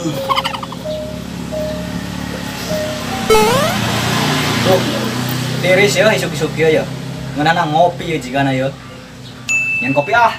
Tuh, tiris ya, isuk-isuk ya. Ngenana ngopi ya jika na ya. Yang kopi ah.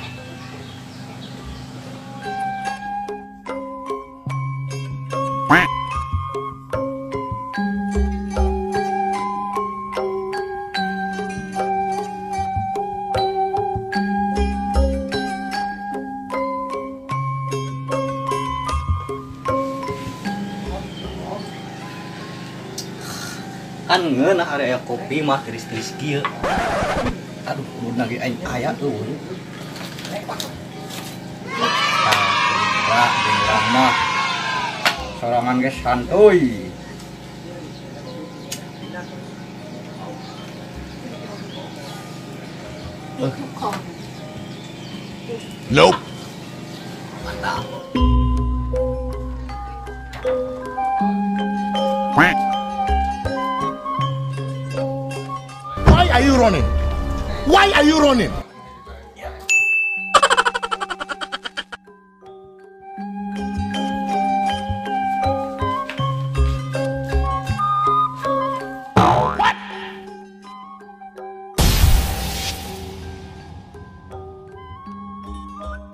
Kan ngeunah area kopi mah tiris-tiris kieu. Aduh, mun lagi aing aya tuh. Gerang mah. Sorangan geus santuy. Nope. Mantap. Why are you running? Why are you running?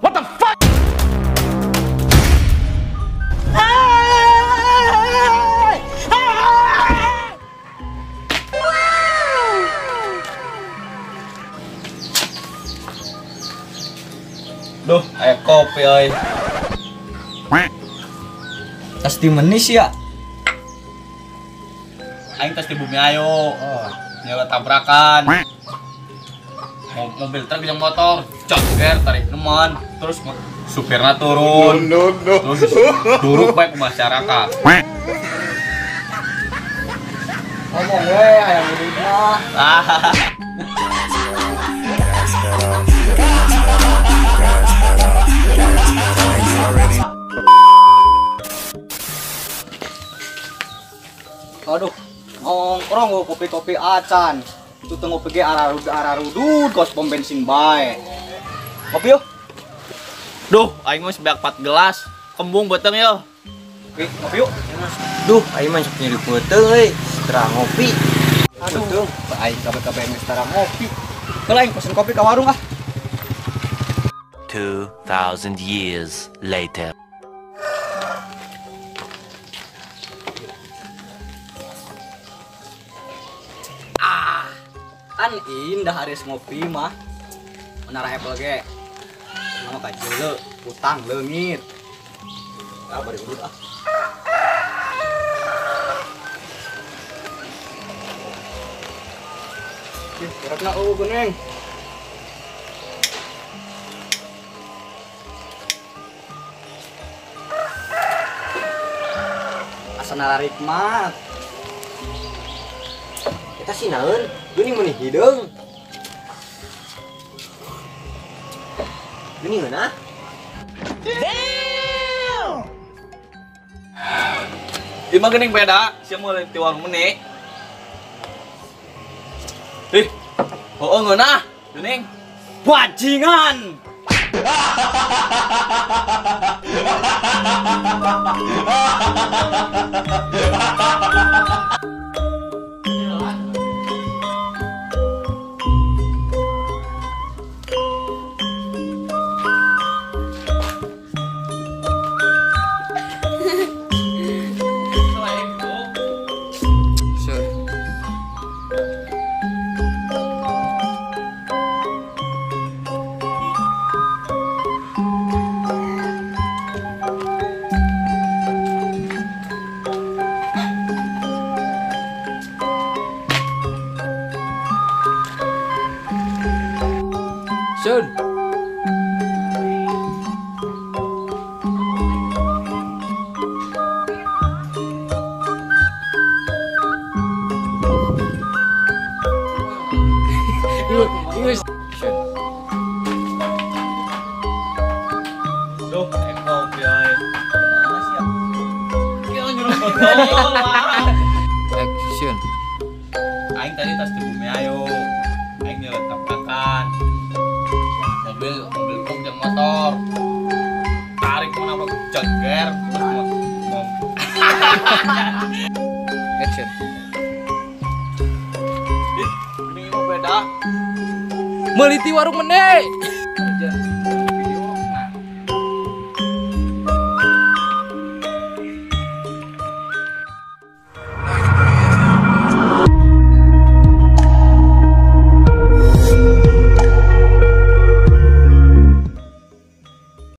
What the fuck? Duh, aya kopi euy. Tas di menis ya. Aing tes di bumi ayo. Nyewa tabrakan. Mobil truk yang motor, ceger tarik nemen, terus supirnya turun. No. Terus duruk baik ke masyarakat. Ngomong we aya nguduna. Aduh, nongkrong gua kopi-kopi acan. Itu tengok pergi ararudud kos pom bensin bae. Kopi yuk. Duh, aing mah sebanyak 4 gelas. Kembung beteng yo. Kopi yuk. Duh, aing mah sok nyeri peuteuh euy. Setelah ngopi. Aduh, aing kabeh-kabeh geus tara ngopi. Heula aing pesen kopi ka warung ah. 2,000 years later. Kan indah haris ngopi mah. Menara Apple ge. Nama kacil utang leungit. Kabar urut ah. Gerakna guneng. Asana rikmat. Eta sih naon? Geuning meuni hideung. Geuning geuna? Ieu mah geuning beda, sia mah ti warung meuni. Ih, heueuh ngeunah, geuning. Bajingan. Sun. Ingus. Duh, kopi euy. Mana sih ya? Kieu nyuruh botol. Action. Aing tadi tas di bumi ayo. Aing nyewa tabrakan. Mobil truk jeung motor. Tarik mana ceger terus Action. Ini mau beda. Meliti warung meneh.